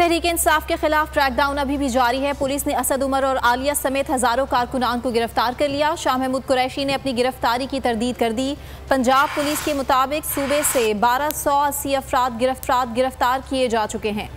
तहरीक इंसाफ के खिलाफ क्रैकडाउन अभी भी जारी है। पुलिस ने असद उमर और आलिया समेत हजारों कारकुनान को गिरफ्तार कर लिया। शाह महमूद कुरैशी ने अपनी गिरफ्तारी की तरदीद कर दी। पंजाब पुलिस के मुताबिक सूबे से 1280 अफराद गिरफ्तार किए जा चुके हैं।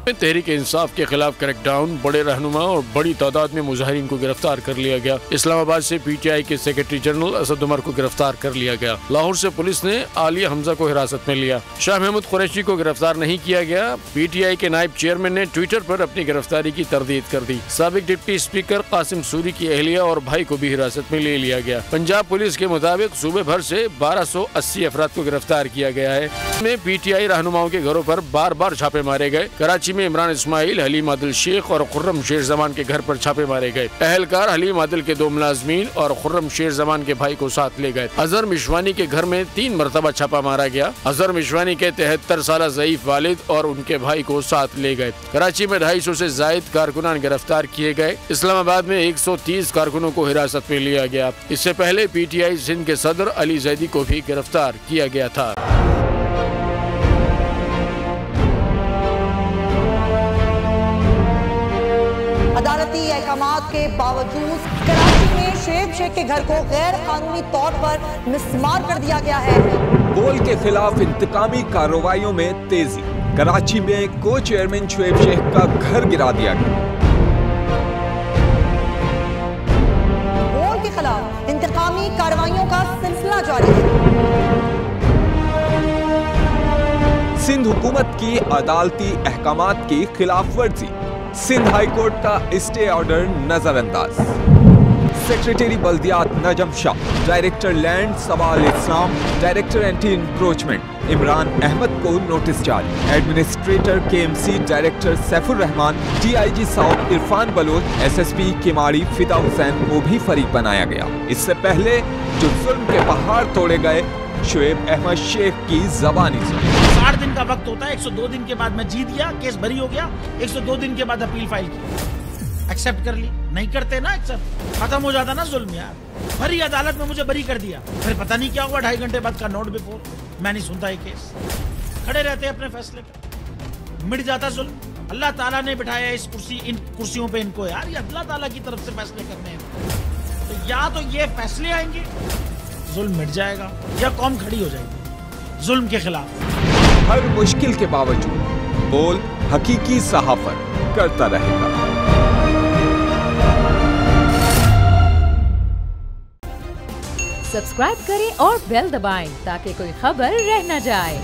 तहरीक इंसाफ के खिलाफ क्रैकडाउन, बड़े रहनुमा और बड़ी तादाद में मुजाहिरीन को गिरफ्तार कर लिया गया। इस्लामाबाद से PTI के सेक्रेटरी जनरल असद उमर को गिरफ्तार कर लिया गया। लाहौर से पुलिस ने आलिया हमजा को हिरासत में लिया। शाह महमूद कुरैशी को गिरफ्तार नहीं किया गया। PTI के नायब चेयरमैन ने ट्विटर पर अपनी गिरफ्तारी की तरदीद कर दी। साबिक डिप्टी स्पीकर कासिम सूरी की अहलिया और भाई को भी हिरासत में ले लिया गया। पंजाब पुलिस के मुताबिक सूबे भर से 1280 अफराद को गिरफ्तार किया गया है। में PTI रहनुमाओं के घरों पर बार बार छापे मारे गए। कराची में इमरान इस्माइल, हलीम आदिल शेख और खुर्रम शेर जमान के घर पर छापे मारे गए। अहलकार हलीम आदिल के 2 मुलाजमीन और खुर्रम शेर जमान के भाई को साथ ले गए। अजहर मिशवानी के घर में 3 मरतबा छापा मारा गया। अजहर मिशवानी के 73 साल ज़ईफ वालिद और उनके भाई को साथ ले गए। कराची में 250 से जायद कारकुनान गिरफ्तार किए गए। इस्लामाबाद में 130 कारकुनों को हिरासत में लिया गया। इससे पहले PTI सिंध के सदर अली जैदी को भी गिरफ्तार किया गया था। अदालती अहकामात के बावजूद कराची में शुएब शेख के घर को गैर कानूनी तौर पर मिसमार कर दिया गया है। बोल के खिलाफ इंतकामी कार्रवाइयों में तेजी। कराची में को चेयरमैन शुएब शेख का घर गिरा दिया गया। बोल के खिलाफ इंतकामी कार्रवाइयों का सिलसिला जारी है। सिंध हुकूमत की अदालती अहकामात की खिलाफ वर्जी। सिंध हाई कोर्ट का स्टे ऑर्डर नजरअंदाज। सेक्रेटरी बल्दियात Najam Shah, director land Sawal Islam, director anti encroachment Imran Ahmed को नोटिस जारी। Administrator KMC director Saifur Rahman, DIG south Irfan Baloch, SSP Keamari Fida Hussain को भी फरीक बनाया गया। इससे पहले जो जुल्म के पहाड़ तोड़े गए, शुएब अहमद शेख की जबानी सुनी। 60 दिन का वक्त होता है। 102 दिन के बाद मैं जीत गया, केस बरी हो गया। 102 दिन के बाद अपील फाइल की, एक्सेप्ट कर ली। नहीं करते ना एक्सेप्ट, खत्म हो जाता ना जुल्म यार। भरी अदालत में मुझे बरी कर दिया, फिर पता नहीं क्या हुआ 2.5 घंटे बाद का नोट बिफोर। मैं नहीं सुनता ये केस, खड़े रहते अपने फैसले पे, मिट जाता जुल्म। अल्लाह ताला ने बिठाया इस इन कुर्सियों पे इनको यार, ये अल्लाह ताला की तरफ से फैसले करने हैं। तो या तो ये फैसले आएंगे, जुल्म मिट जाएगा, या कौम खड़ी हो जाएगी जुल्म के खिलाफ। हर मुश्किल के बावजूद बोल हकीकी सहाफत करता रहेगा। सब्सक्राइब करें और बेल दबाएं ताकि कोई खबर रह न जाए।